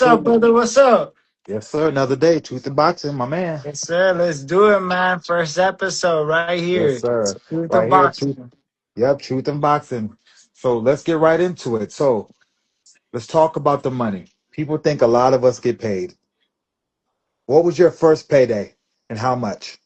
What's up, True. brother? What's up? Yes, sir. Another day. Truth in boxing, my man. Yes, sir. Let's do it, man. First episode right Yes, here. sir. Truth of Right here, truth. boxing. Yep, truth in boxing. So let's get right into it. So let's talk about the money. People think a lot of us get paid. What was your first payday and how much?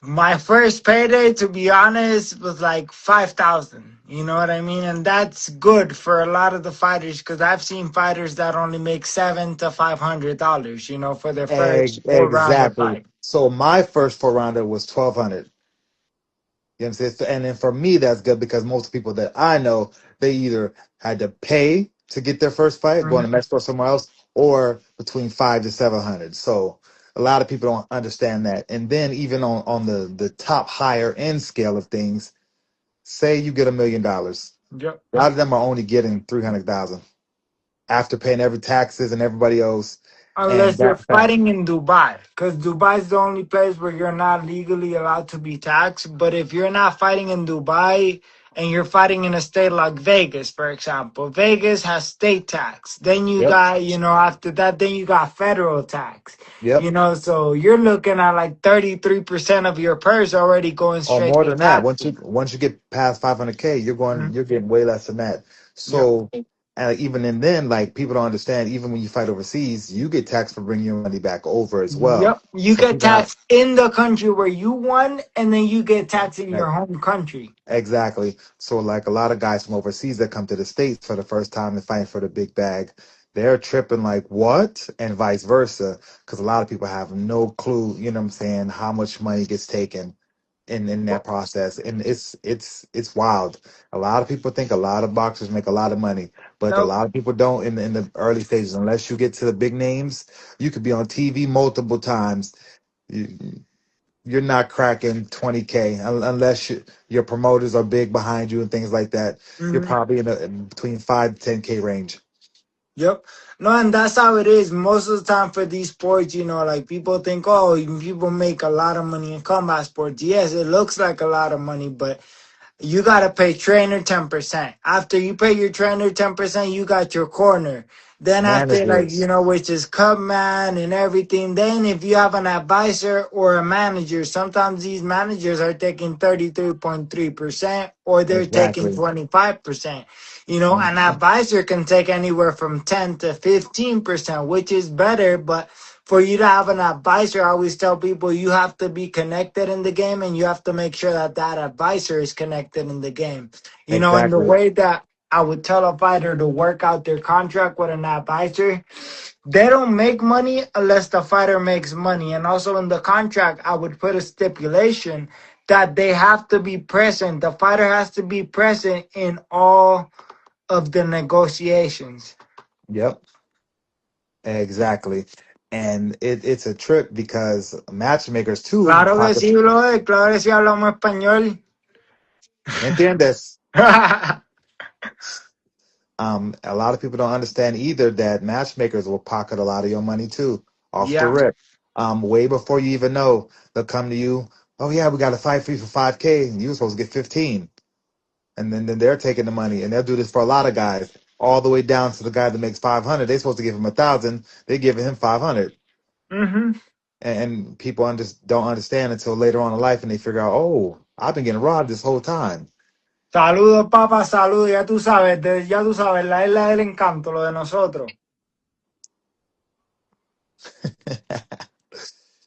My first payday, to be honest, was like 5,000. You know what I mean? And that's good for a lot of the fighters because I've seen fighters that only make $700 to $500. For their first four rounder Exactly. fight. So my first four rounder was 1,200. You know what I'm saying? And then for me, that's good because most people that I know, they either had to pay to get their first fight, going to Mhm. Mexico or somewhere else, or between 5 to 700. So a lot of people don't understand that. And then even on the top higher end scale of things, say you get $1 million. Yep. A lot of them are only getting 300,000 after paying every taxes and everybody else. And Unless you're that's that. fighting in Dubai, because Dubai is the only place where you're not legally allowed to be taxed. But if you're not fighting in Dubai and you're fighting in a state like Vegas, for example, Vegas has state tax. Then you Yep. got, after that, then you got federal tax. Yep. So you're looking at like 33% of your purse already going Or straight more to than that. Once taxes. you get past 500K, Mhm. you're getting way less than that. Yep. So and even in then, like people don't understand. Even when you fight overseas, you get taxed for bringing your money back over as well. Yep. You So get people have taxed in the country where you won, and then you get taxed in that your home country. exactly. So like a lot of guys from overseas that come to the states for the first time and fight for the big bag, they're tripping like what, and vice versa, because a lot of people have no clue. You know what I'm saying? How much money gets taken in that process, and it's wild. A lot of people think a lot of boxers make a lot of money, but a Nope. lot of people don't in the early stages. Unless you get to the big names, you could be on TV multiple times. You, you're not cracking 20K unless your promoters are big behind you and things like that. You're Mhm. probably in between 5 to 10K range. Yep. No, and that's how it is most of the time for these sports. Like people think, oh, people make a lot of money in combat sports. Yes, it looks like a lot of money, but you got to pay trainer 10%. After you pay your trainer 10%, you got your corner. Then after, like, Managers, which is cut man and everything. Then if you have an advisor or a manager, sometimes these managers are taking 33.3% or they're taking exactly. 25%. An Mhm. advisor can take anywhere from 10 to 15%, which is better, but for you to have an advisor, I always tell people you have to be connected in the game and you have to make sure that that advisor is connected in the game. And the Exactly. way that I would tell a fighter to work out their contract with an advisor, they don't make money unless the fighter makes money. And also in the contract, I would put a stipulation that they have to be present. The fighter has to be present in all of the negotiations. Yep. Exactly. And it's a trip because matchmakers too Claro que pocket. sí, brother. Claro que sí hablamos español. ¿Me entiendes? A lot of people don't understand either that matchmakers will pocket a lot of your money too, off the Yeah. rip. Way before you even know, they'll come to you. Oh yeah, we got a fight for you for 5K, and you were supposed to get 15, and then they're taking the money, and they'll do this for a lot of guys, all the way down to the guy that makes 500. They're supposed to give him 1,000. They're giving him 500, Ujú. and people don't understand until later on in life, and they figure out, oh, I've been getting robbed this whole time. Saludos, papá, saludos. Ya tú sabes, la isla del encanto, lo de nosotros.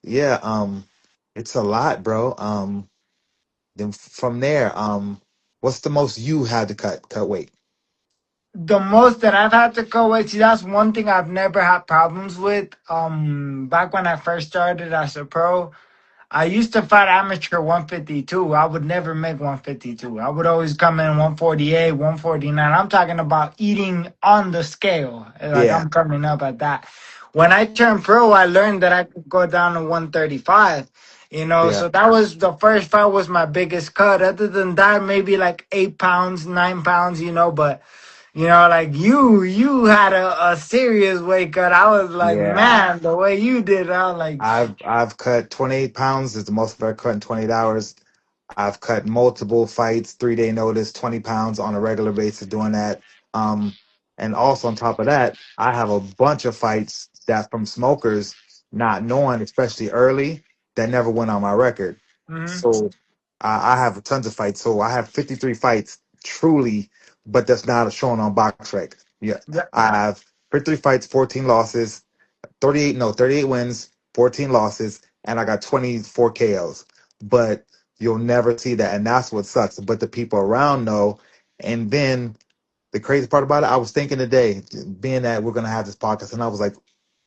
Yeah, it's a lot, bro. Then from there, what's the most you had to cut weight? The most that I've had to go with, see, that's one thing I've never had problems with. Back when I first started as a pro, I used to fight amateur 152. I would never make 152. I would always come in 148, 149. I'm talking about eating on the scale. Like Yeah, I'm coming up at that. When I turned pro, I learned that I could go down to 135. yeah. So that was the first fight was my biggest cut. Other than that, maybe like 8 pounds, 9 pounds, but like you had a serious weight cut. I was like, Yeah, man, the way you did, I was like, I've cut 28 pounds. Is the most I've ever cut in 28 hours. I've cut multiple fights, 3 day notice, 20 pounds on a regular basis doing that. And also on top of that, I have a bunch of fights that from smokers not knowing, especially early, that never went on my record. Hmm. So I have tons of fights. So I have 53 fights truly, but that's not shown on BoxRec. Yeah, Yeah. I have 53 fights, 14 losses, 38 wins, 14 losses, and I got 24 KOs. But you'll never see that, and that's what sucks. But the people around know, and then the crazy part about it, I was thinking today, being that we're gonna have this podcast, and I was like,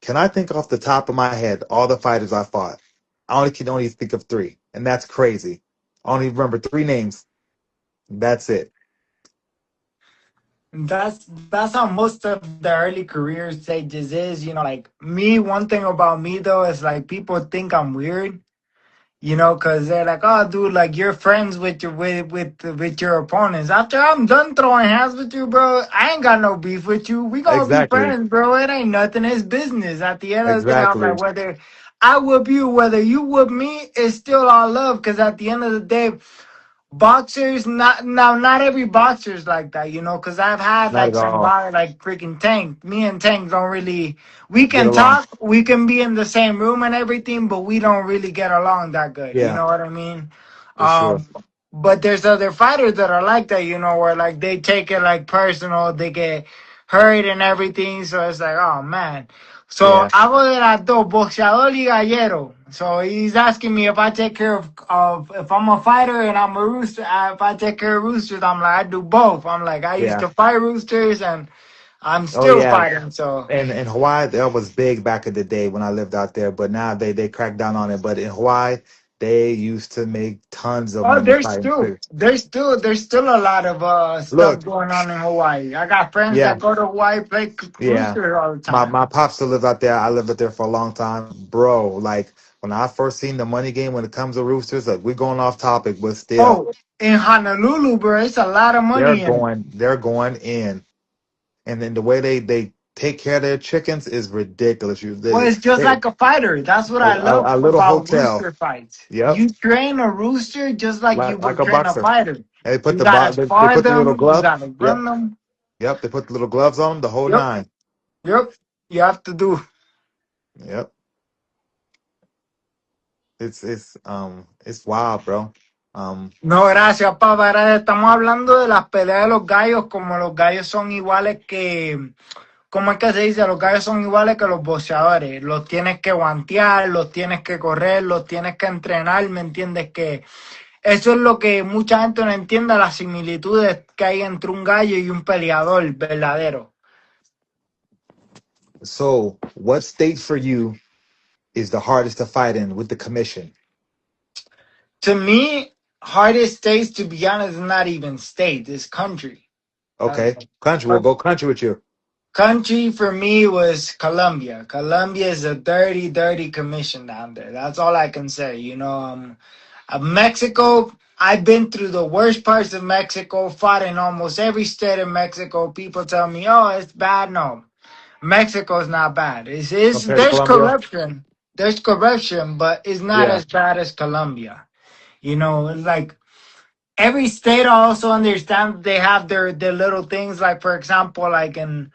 can I think off the top of my head all the fighters I fought? I only can only think of three, and that's crazy. I only remember three names. That's it. That's how most of the early career stages is. You know, like me, one thing about me though is like people think I'm weird. You know, because they're like, "Oh, dude, like you're friends with your with your opponents." After I'm done throwing hands with you, bro, I ain't got no beef with you. We gonna be Exactly. friends, bro. It ain't nothing. It's business. At the end of the day, I'm like, Exactly. whether I whoop you, whether you whoop me, it's still all love. Because at the end of the day, boxers, not every boxer's like that, you know, because I've had Not like at some all. boxer like freaking Tank. Me and Tank don't really, we Get can along. talk, we can be in the same room and everything, but we don't really get along that good, you Yeah, know what I mean? for sure. um but there's other fighters that are like that, you know, where like they take it like personal, they get hurt and everything, so it's like, oh man. So Yeah, hago de las dos, boxeador y gallero. So he's asking me if I take care of if I'm a fighter and I'm a rooster. If I take care of roosters, I'm like I do both. I'm like I used yeah. to fight roosters and I'm Oh still yeah. fighting. So And in Hawaii, that was big back in the day when I lived out there, but now they cracked down on it. But in Hawaii, they used to make tons of oh, money fighting too. there's still a lot of stuff Look, going on in Hawaii. I got friends yeah, that go to Hawaii play yeah. roosters all the My time. my pops still lives out there. I lived out there for a long time, bro. Like when I first seen the money game when it comes to roosters, like we're going off topic, but still, Oh, in Honolulu, bro, it's a lot of money in it. they're going in, and then the way they take care of their chickens is ridiculous. Well, it's just They like a fighter. That's what I love a little about hotel. rooster fights. Yep, You train a rooster just like you like would a train a boxer. fighter. And You gotta they spar put the little them. You glove. gotta run Yep, them. yep. They put the little gloves on them, the whole Yep, nine. yep. You have to do. Yep, it's wild, bro. No, gracias, papá. Estamos hablando de las peleas de los gallos, como los gallos son iguales que, ¿cómo es que se dice? Los gallos son iguales que los boxeadores. Los tienes que guantear, los tienes que correr, los tienes que entrenar, ¿me entiendes? Que eso es lo que mucha gente no entiende, las similitudes que hay entre un gallo y un peleador verdadero. So, what state for you is the hardest to fight in with the commission? To me, hardest states, to be honest, is not even state, it's country. Uh, Okay, country. We'll go country with you. Country for me was Colombia. Colombia is a dirty, dirty commission down there. That's all I can say. You know, Mexico, I've been through the worst parts of Mexico, fought in almost every state of Mexico. People tell me, oh, it's bad. No, Mexico's not bad. Compared to There's Colombia? corruption. There's corruption, but it's not Yeah. as bad as Colombia. You know, it's like every state also understands they have their little things. Like for example, like in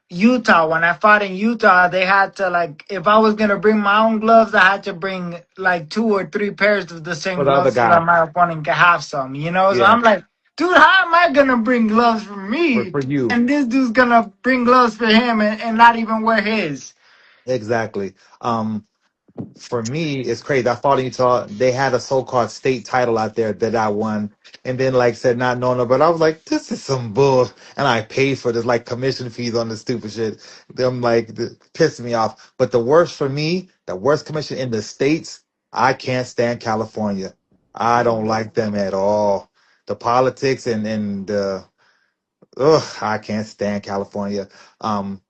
Utah, when I fought in Utah, they had to like if I was gonna bring my own gloves, I had to bring like two or three pairs of the For same the other gloves so that guy. my opponent could have some, you know? So Yeah. I'm like, dude, how am I gonna bring gloves for me? For you. And this dude's gonna bring gloves for him and not even wear his. Exactly. For me, it's crazy. I fought in Utah. They had a so-called state title out there that I won, and then like said not knowing, but I was like, this is some bull, and I paid for this like commission fees on this stupid shit. Them like pissed me off. But the worst for me, the worst commission in the states, I can't stand California. I don't like them at all. The politics and the ugh, I can't stand California.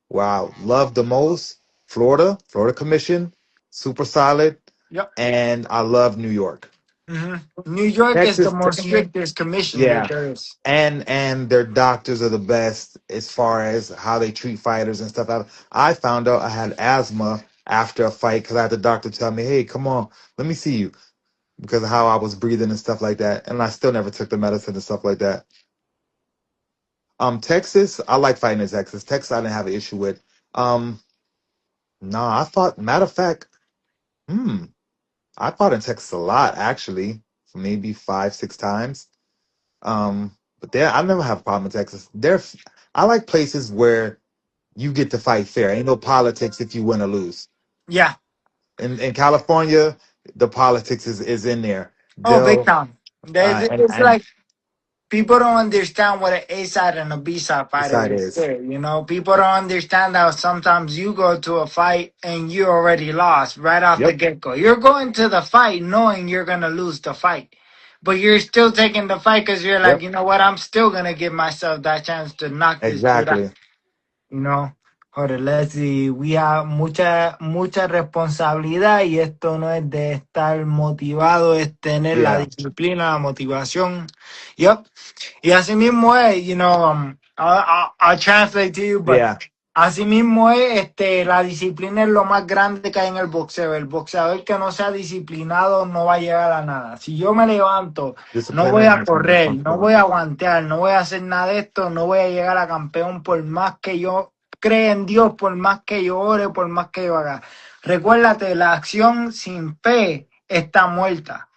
Where I love the most, Florida Commission, super solid, Yep. and I love New York. New York is the Texas, most strictest commission that yeah, there is. and their doctors are the best as far as how they treat fighters and stuff. I found out I had asthma after a fight because I had the doctor tell me, "Hey, come on, let me see you," because of how I was breathing and stuff like that. And I still never took the medicine and stuff like that. Texas, I like fighting in Texas. Texas, I didn't have an issue with. Um, nah, I fought. Matter of fact, hmm, I fought in Texas a lot actually, maybe 5, 6 times. But there, I never have a problem in Texas. There, I like places where you get to fight fair. Ain't no politics if you win or lose. Yeah. In California, the politics is in there. Oh, big They'll time. It's and like people don't understand what an A side and a B side fighter beside is is. there. You know, people don't understand how sometimes you go to a fight and you already lost right off the Yep, get go. You're going to the fight knowing you're gonna lose the fight, but you're still taking the fight because you're like, yep, you know what? I'm still gonna give myself that chance to knock this dude out. exactly. You know, joder, let's see. We have mucha responsabilidad y esto no es de estar motivado, es tener la Yeah, disciplina, la motivación. Yep. Y así mismo es, I'll translate to you, but yeah. así mismo es, la disciplina es lo más grande que hay en el boxeo. El boxeador que no sea disciplinado no va a llegar a nada. Si yo me levanto, no Discipline voy a and correr, no responsibility. voy a aguantear, no voy a hacer nada de esto, no voy a llegar a campeón por más que yo crea en Dios, por más que yo ore, por más que yo haga. Recuérdate, la acción sin fe está muerta.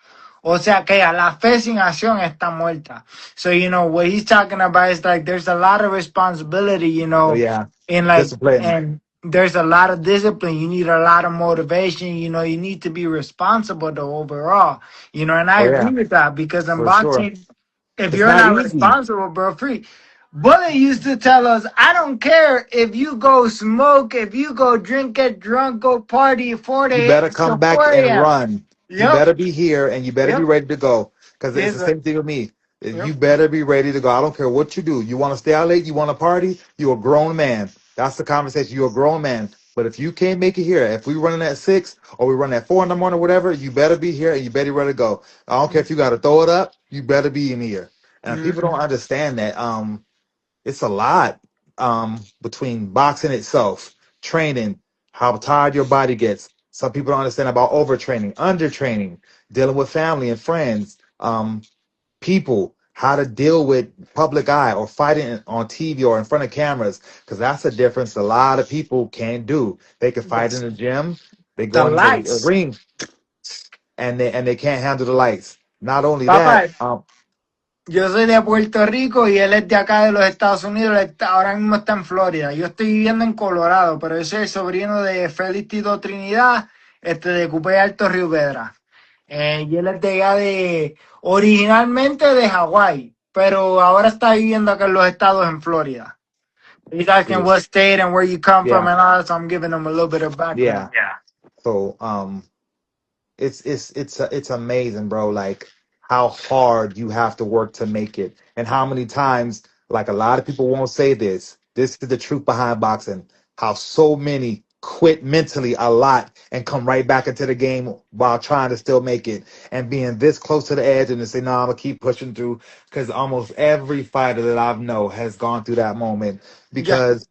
O sea que la fe sin acción está muerta. So, what he's talking about is like there's a lot of responsibility, Oh yeah, in like, discipline. and there's a lot of discipline. You need a lot of motivation. You need to be responsible though overall. And I Oh agree yeah, with that because in for sure. boxing, if It's you're not not easy. responsible, bro, free. Bullet used to tell us, I don't care if you go smoke, if you go drink, get drunk, go party 4 You to better come till back 4 and a.m. run. You Yep, better be here and you better be yep. ready to go. Because it's There's the a, same thing with me. yep. You better be ready to go. I don't care what you do. You want to stay out late? You want to party? You're a grown man. That's the conversation. You're a grown man. But if you can't make it here, if we running at 6 or we run at 4 in the morning, whatever, you better be here and you better be ready to go. I don't care if you got to throw it up. You better be in here. And people don't Mhm. understand that. It's a lot between boxing itself, training, how tired your body gets. Some people don't understand about overtraining, undertraining, dealing with family and friends, people, how to deal with public eye or fighting on TV or in front of cameras, because that's a difference a lot of people can't do. They can fight in Yes. the gym, they The go into the lights. ring and they can't handle the lights. Not only that, Papá, yo soy de Puerto Rico y él es de acá de los Estados Unidos. Ahora mismo está en Florida. Yo estoy viviendo en Colorado, pero yo soy el sobrino de Félix Tito Trinidad, de Cupé Alto Río Pedra. Y él es de allá originalmente de Hawái, pero ahora está viviendo acá en los estados en Florida. He's asking what state and where you come from yeah, and all that, so I'm giving him a little bit of background. yeah. So it's amazing, bro. Like how hard you have to work to make it, and how many times, like a lot of people won't say this. This is the truth behind boxing. How so many quit mentally a lot and come right back into the game while trying to still make it and being this close to the edge and to say, no, I'm gonna keep pushing through. Because almost every fighter that I've know has gone through that moment Yeah. because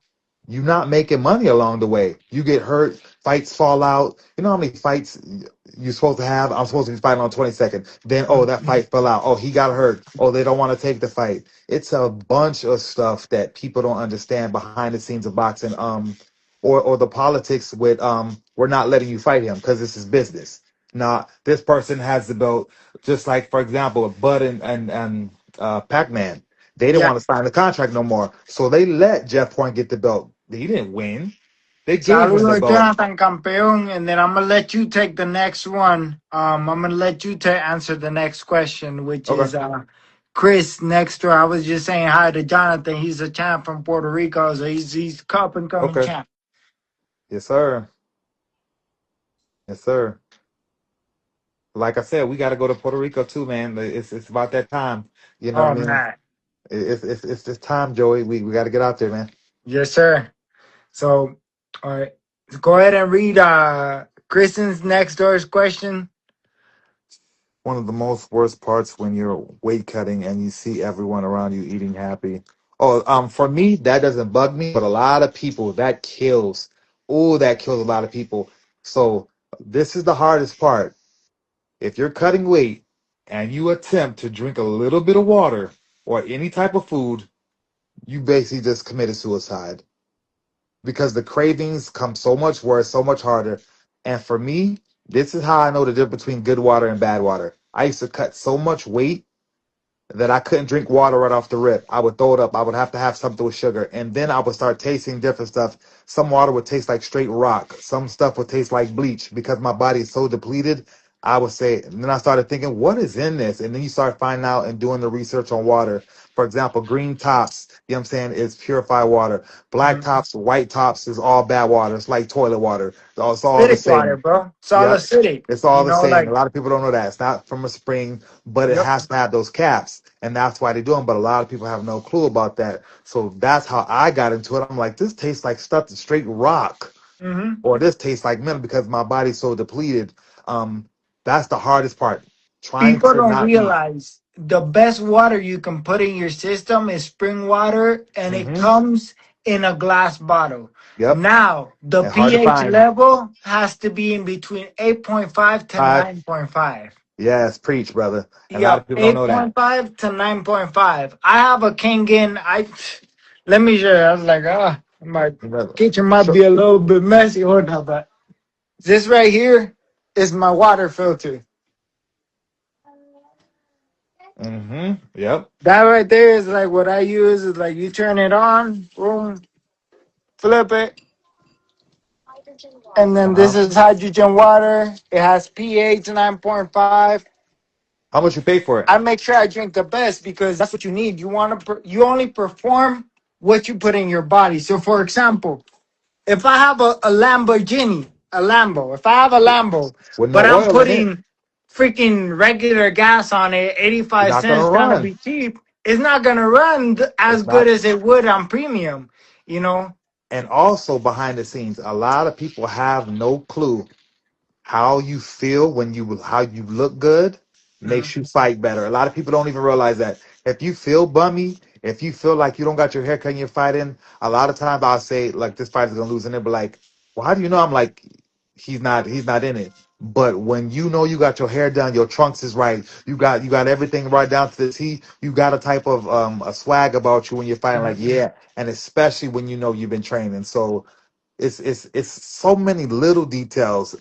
you're not making money along the way. You get hurt, fights fall out. You know how many fights you're supposed to have? I'm supposed to be fighting on 22nd. Then, oh, that fight fell out. Oh, he got hurt. Oh, they don't want to take the fight. It's a bunch of stuff that people don't understand behind the scenes of boxing. Or the politics with we're not letting you fight him because this is business. Now, this person has the belt, just like for example, Bud and Pac-Man. They didn't Yeah. want to sign the contract no more. So they let Jeff Point get the belt. He didn't win. They gave him the Saludos, belt. Jonathan Campeón, and then I'm gonna let you take the next one. I'm gonna let you answer the next question, which Okay. is Chris next door. I was just saying hi to Jonathan. He's a champ from Puerto Rico, so he's up and coming Okay. champ. Yes, sir. Yes, sir. Like I said, we got to go to Puerto Rico too, man. It's about that time. You know what Oh I mean? man, It's time, Joey. We got to get out there, man. yes sir. So, all right, go ahead and read Kristen's next door's question. One of the most worst parts when you're weight cutting and you see everyone around you eating happy. Oh, for me, that doesn't bug me, but a lot of people that kills. Oh, that kills a lot of people. So this is the hardest part. If you're cutting weight and you attempt to drink a little bit of water or any type of food, you basically just committed suicide because the cravings come so much worse, so much harder. And for me, this is how I know the difference between good water and bad water. I used to cut so much weight that I couldn't drink water right off the rip. I would throw it up. I would have to have something with sugar. And then I would start tasting different stuff. Some water would taste like straight rock. Some stuff would taste like bleach because my body is so depleted. I would say, and then I started thinking, what is in this? And then you start finding out and doing the research on water. For example, green tops, you know what I'm saying, is purified water. Black Mhm. tops, white tops is all bad water. It's like toilet water. It's all the Acidic water, same. bro. It's all Yep. acidic. It's all You the know, same. A like, lot of people don't know that. It's not from a spring, but it yep. has to have those caps. And that's why they do them. But a lot of people have no clue about that. So that's how I got into it. I'm like, this tastes like stuff that's straight rock, Hmm. or this tastes like milk because my body's so depleted. Um, that's the hardest part. Trying People to don't not eat. realize the best water you can put in your system is spring water, and it Hmm. comes in a glass bottle. Yep. Now, the And hard to pH find. level has to be in between 8.5 to Uh, 9.5. yes, preach, brother. And a lot Yep, of people don't know that. 8.5 to 9.5. I have a Kangen. Let me show you. I was like, my Brother. kitchen might Sure. be a little bit messy. Hold on, but this right here is my water filter. Yep. That right there is like what I use. Is like you turn it on, boom, flip it, and then this Uh-huh. is hydrogen water. It has pH 9.5. How much you pay for it? I make sure I drink the best because that's what you need. You want to, you only perform what you put in your body. So, for example, if I have a Lamborghini, a Lambo, if I have a Lambo, With but no I'm oil in it, putting freaking regular gas on it, you're 85 not gonna cents trying to run. be cheap, it's not going to run as It's good not. as it would on premium, you know? And also behind the scenes, a lot of people have no clue how you feel when how you look good Mhm. makes you fight better. A lot of people don't even realize that. If you feel bummy, if you feel like you don't got your hair cut and you're fighting, a lot of times I'll say like this fighter's gonna lose, and they'll be like, "Well, how do you know?" I'm like, he's not in it." But when you know you got your hair done, your trunks is right, you got everything right down to the T, you got a type of a swag about you when you're fighting, like Mhm. yeah, and especially when you know you've been training. So it's so many little details.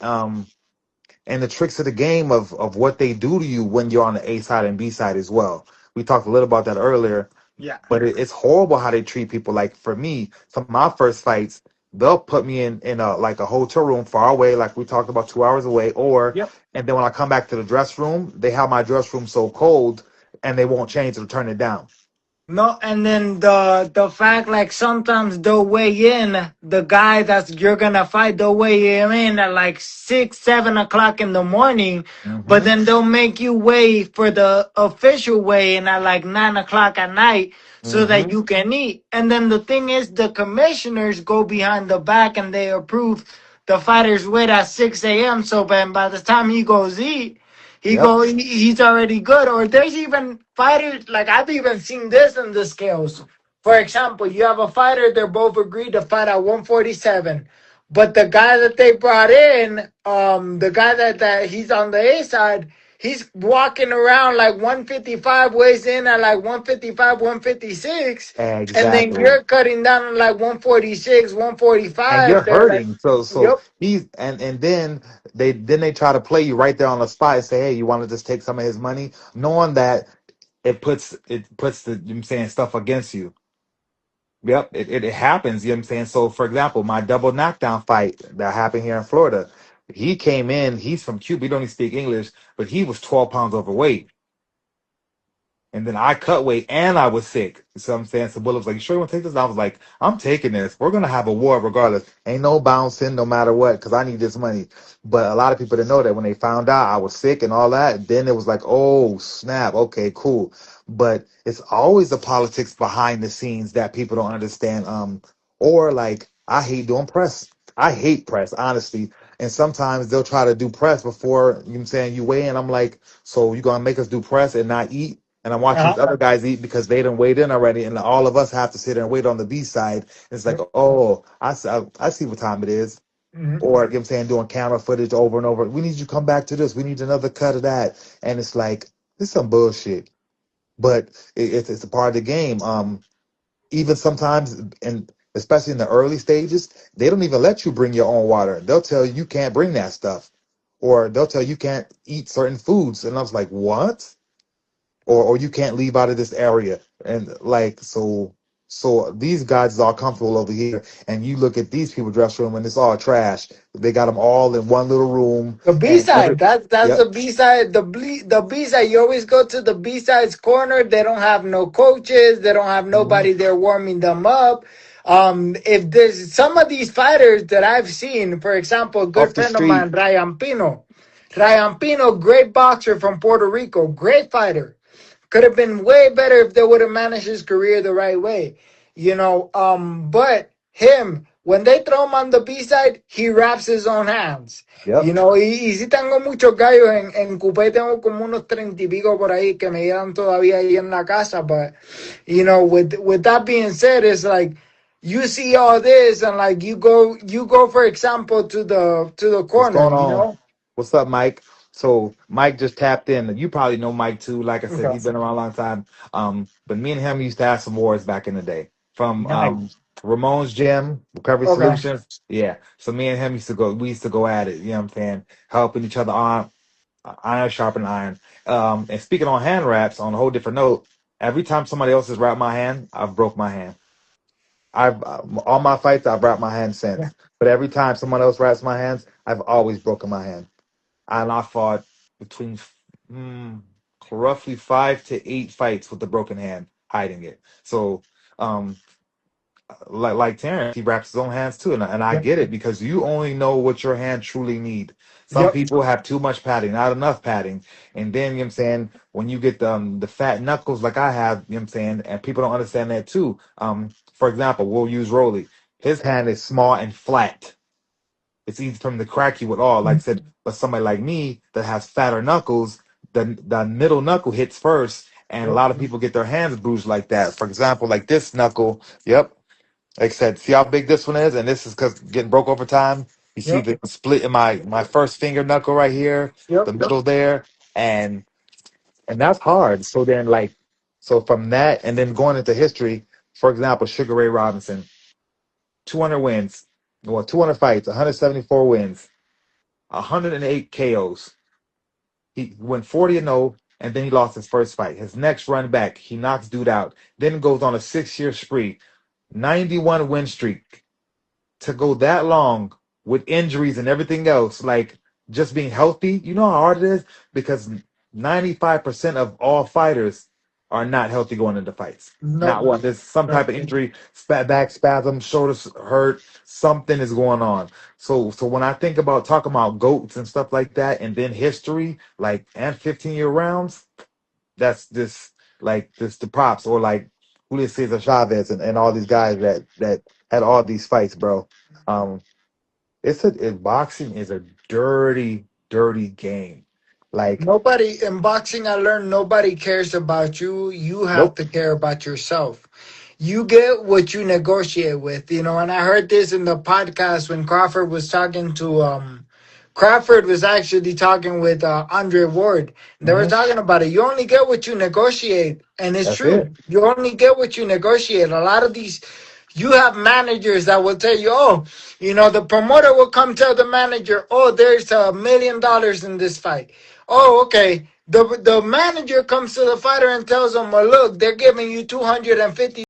And the tricks of the game of what they do to you when you're on the A side and B side as well. We talked a little about that earlier, Yeah. but it's horrible how they treat people. Like for me, some of my first fights, they'll put me in a like a hotel room far away, like we talked about 2 hours away, or Yep. and then when I come back to the dress room, they have my dress room so cold and they won't change it or turn it down. No, and then the fact like sometimes they'll weigh in the guy that's you're gonna fight. They'll weigh him in at like 6, 7 o'clock in the morning, but Mm-hmm. then they'll make you wait for the official weigh in at like 9 o'clock at night so that Mm-hmm. you can eat. And then the thing is, the commissioners go behind the back and they approve the fighter's weight at 6 a.m. So then by the time he goes eat. Yep. He's already good. Or there's even fighters like I've even seen this in the scales. For example, you have a fighter, they're both agreed to fight at 147. But the guy that they brought in, the guy that he's on the A side, he's walking around like 155, weighs in at like 155, 156, and then Exactly. you're cutting down on like 146, And you're 145. They're like, hurting. So yep. he's and then they try to play you right there on the spot and say, hey, you want to just take some of his money, knowing that it puts the, you know what I'm saying, stuff against you. Yep, it happens, you know what I'm saying? So for example, my double knockdown fight that happened here in Florida, he came in, he's from Cuba, he don't even speak English, but he was 12 pounds overweight. And then I cut weight and I was sick. So I'm saying, so Will was like, you sure you want to take this? I was like, I'm taking this. We're gonna have a war regardless. Ain't no bouncing, no matter what, because I need this money. But a lot of people didn't know that when they found out I was sick and all that, then it was like, oh snap, okay, cool. But it's always the politics behind the scenes that people don't understand. Or like I hate doing press. I hate press, honestly. And sometimes they'll try to do press before you know what I'm saying you weigh in. I'm like, so you gonna make us do press and not eat? And I'm watching these Uh-huh. other guys eat because they done weighed in already, and all of us have to sit there and wait on the B side. It's like, oh, I see what time it is. Mhm. Or you know what I'm saying, doing camera footage over and over. We need you to come back to this. We need another cut of that. And it's like, this is some bullshit. But it's a part of the game. even sometimes, and especially in the early stages, they don't even let you bring your own water. They'll tell you you can't bring that stuff, or they'll tell you can't eat certain foods. And I was like, what? Or you can't leave out of this area. And like so these guys is all comfortable over here, and you look at these people dress room and it's all trash. They got them all in one little room, The B and every side, that's yep. the B side. The B side. You always go to the B side's corner. They don't have no coaches. They don't have Mhm. nobody there warming them up. If there's some of these fighters that I've seen, for example, a Off good the friend of street. mine, Ryan Pino. Ryan Pino, great boxer from Puerto Rico, great fighter. Could have been way better if they would have managed his career the right way. But him, when they throw him on the B side, he wraps his own hands. Yep. Y sí tengo muchos gallos en Coupé, tengo como unos 30 y pico por ahí que me quedan todavía ahí en la casa. But, with that being said, it's like, you see all this and like you go for example to the What's corner, going you on? know? What's up, Mike? So Mike just tapped in. You probably know Mike too. Like I said, Okay. he's been around a long time. But me and him used to have some wars back in the day. From Nice. Ramon's gym, Recovery Okay. Solutions. Yeah. So me and him used to go. We used to go at it. You know what I'm saying? Helping each other on iron sharpen iron. And speaking on hand wraps, on a whole different note, every time somebody else has wrapped my hand, I've broke my hand. I've all my fights, I've wrapped my hand Yeah. since. But every time someone else wraps my hands, I've always broken my hand. And I fought between mm, roughly 5 to 8 fights with a broken hand, hiding it. So, um, like Terrence, he wraps his own hands too, and I Yep. get it because you only know what your hand truly need. Some Yep. people have too much padding, not enough padding, and then you know what I'm saying when you get the fat knuckles like I have, you know what I'm saying, and people don't understand that too. For example, we'll use Rolly. His hand is small and flat. It's easy for him to crack you with all. Like I said, but somebody like me that has fatter knuckles, the middle knuckle hits first, and a Yep. lot of people get their hands bruised like that. For example, like this knuckle. Yep, like I said, see how big this one is, and this is because getting broke over time. You see Yep. the split in my first finger knuckle right here, the Yep. middle there, and that's hard. So then, like, so from that, and then going into history, for example, Sugar Ray Robinson, 200 wins, well, 200 fights, 174 wins, 108 KOs. He went 40-0, and then he lost his first fight. His next run back, he knocks dude out, then goes on a 6-year spree, 91 win streak. To go that long with injuries and everything else, like just being healthy, you know how hard it is? Because 95% of all fighters are not healthy going into fights. Not No. one. There's some type of injury, back spasm, shoulders hurt, something is going on. So when I think about talking about goats and stuff like that, and then history, like and 15-year rounds, that's this like this the props or like Julio Cesar Chavez and all these guys that had all these fights, bro. Um, boxing is a dirty, dirty game. Like, Nobody in boxing, I learned nobody cares about you. You have nope. to care about yourself. You get what you negotiate with, and I heard this in the podcast when Crawford was talking to Crawford was actually talking with Andre Ward. They were Hmm. talking about it. You only get what you negotiate, and it's That's true. it. You only get what you negotiate. A lot of these, you have managers that will tell you, oh, the promoter will come tell the manager, oh, there's $1 million in this fight. Oh, okay. The manager comes to the fighter and tells him, well, look, they're giving you 250